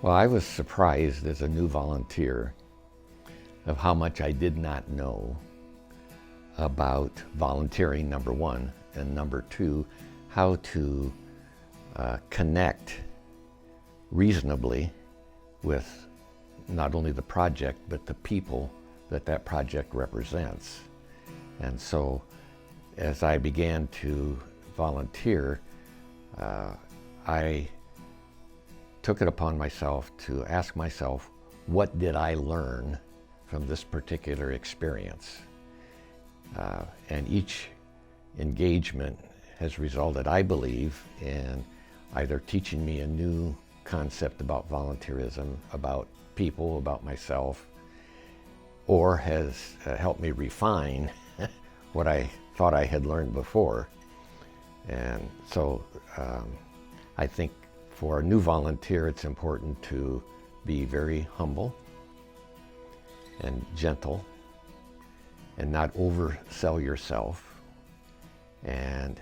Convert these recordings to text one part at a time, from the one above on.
Well, I was surprised as a new volunteer of how much I did not know about volunteering, number one, and number two, how to connect reasonably with not only the project, but the people that that project represents. And so as I began to volunteer, I took it upon myself to ask myself, what did I learn from this particular experience? And each engagement has resulted, I believe, in either teaching me a new concept about volunteerism, about people, about myself, or has helped me refine what I thought I had learned before. And so I think for a new volunteer, it's important to be very humble and gentle and not oversell yourself, and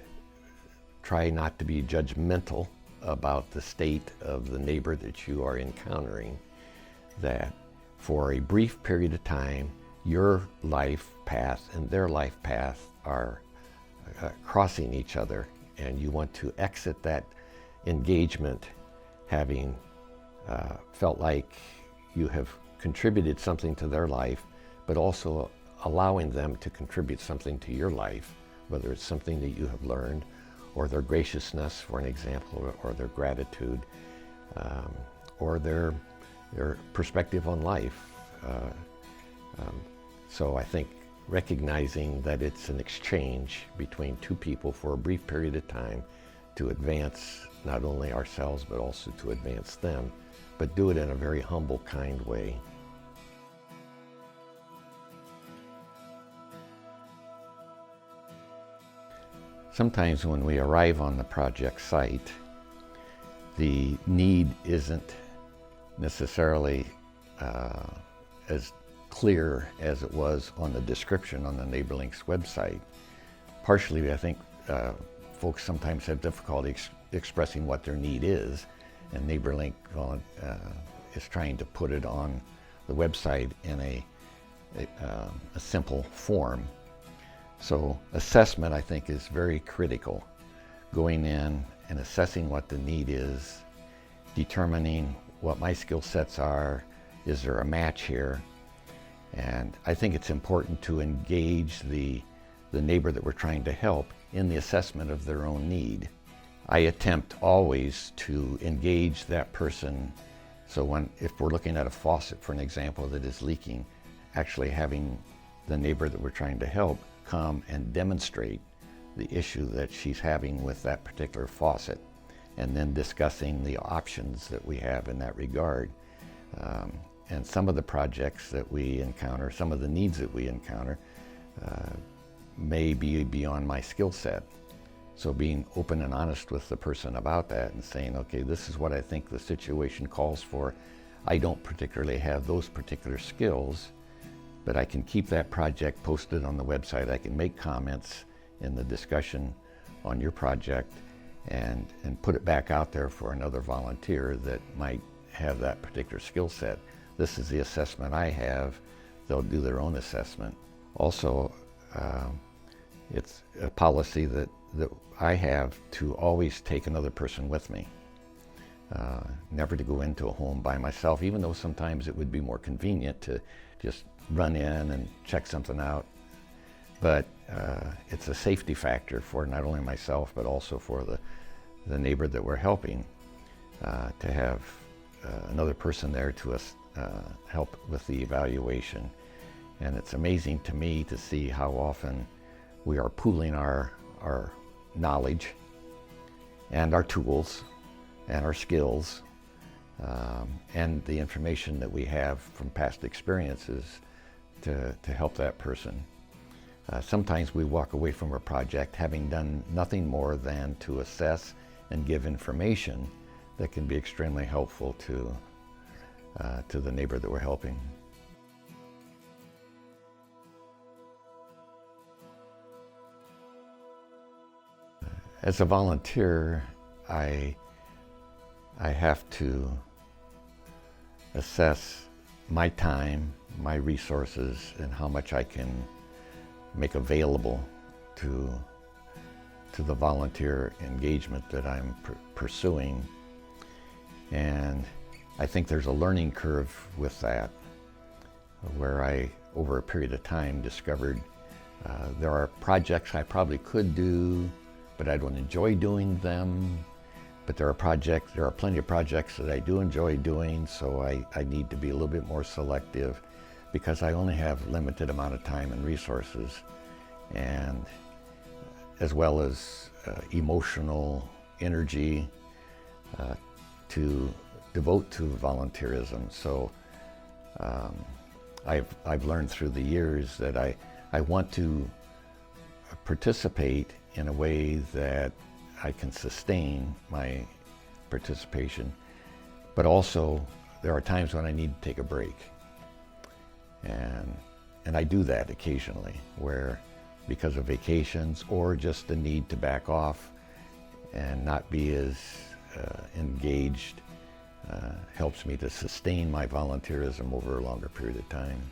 try not to be judgmental about the state of the neighbor that you are encountering, that for a brief period of time, your life path and their life path are crossing each other, and you want to exit that engagement having felt like you have contributed something to their life, but also allowing them to contribute something to your life, whether it's something that you have learned, or their graciousness, for an example, or their gratitude, or their perspective on life. So I think recognizing that it's an exchange between two people for a brief period of time to advance not only ourselves, but also to advance them, but do it in a very humble, kind way. Sometimes when we arrive on the project site, the need isn't necessarily as clear as it was on the description on the NeighborLink's website. Partially, I think folks sometimes have difficulty expressing what their need is, and NeighborLink is trying to put it on the website in a simple form. So assessment, I think, is very critical. Going in and assessing what the need is, determining what my skill sets are, is there a match here? And I think it's important to engage the neighbor that we're trying to help in the assessment of their own need. I attempt always to engage that person. So if we're looking at a faucet, for an example, that is leaking, actually having the neighbor that we're trying to help come and demonstrate the issue that she's having with that particular faucet, and then discussing the options that we have in that regard. And some of the projects that we encounter, some of the needs that we encounter, may be beyond my skill set. So being open and honest with the person about that and saying, okay, this is what I think the situation calls for. I don't particularly have those particular skills, but I can keep that project posted on the website. I can make comments in the discussion on your project and put it back out there for another volunteer that might have that particular skill set. This is the assessment I have. They'll do their own assessment. Also, it's a policy that I have to always take another person with me. Never to go into a home by myself, even though sometimes it would be more convenient to just run in and check something out. But it's a safety factor for not only myself, but also for the neighbor that we're helping, to have another person there to help with the evaluation. And it's amazing to me to see how often we are pooling our knowledge and our tools and our skills and the information that we have from past experiences to help that person. Sometimes we walk away from a project having done nothing more than to assess and give information that can be extremely helpful to the neighbor that we're helping. As a volunteer, I have to assess my time, my resources, and how much I can make available to the volunteer engagement that I'm pursuing. And I think there's a learning curve with that, where I, over a period of time, discovered there are projects I probably could do, but I don't enjoy doing them. But there are plenty of projects that I do enjoy doing, so I need to be a little bit more selective, because I only have limited amount of time and resources, and as well as emotional energy to devote to volunteerism. So I've learned through the years that I want to participate in a way that I can sustain my participation, but also there are times when I need to take a break. And I do that occasionally, where because of vacations or just the need to back off and not be as engaged helps me to sustain my volunteerism over a longer period of time.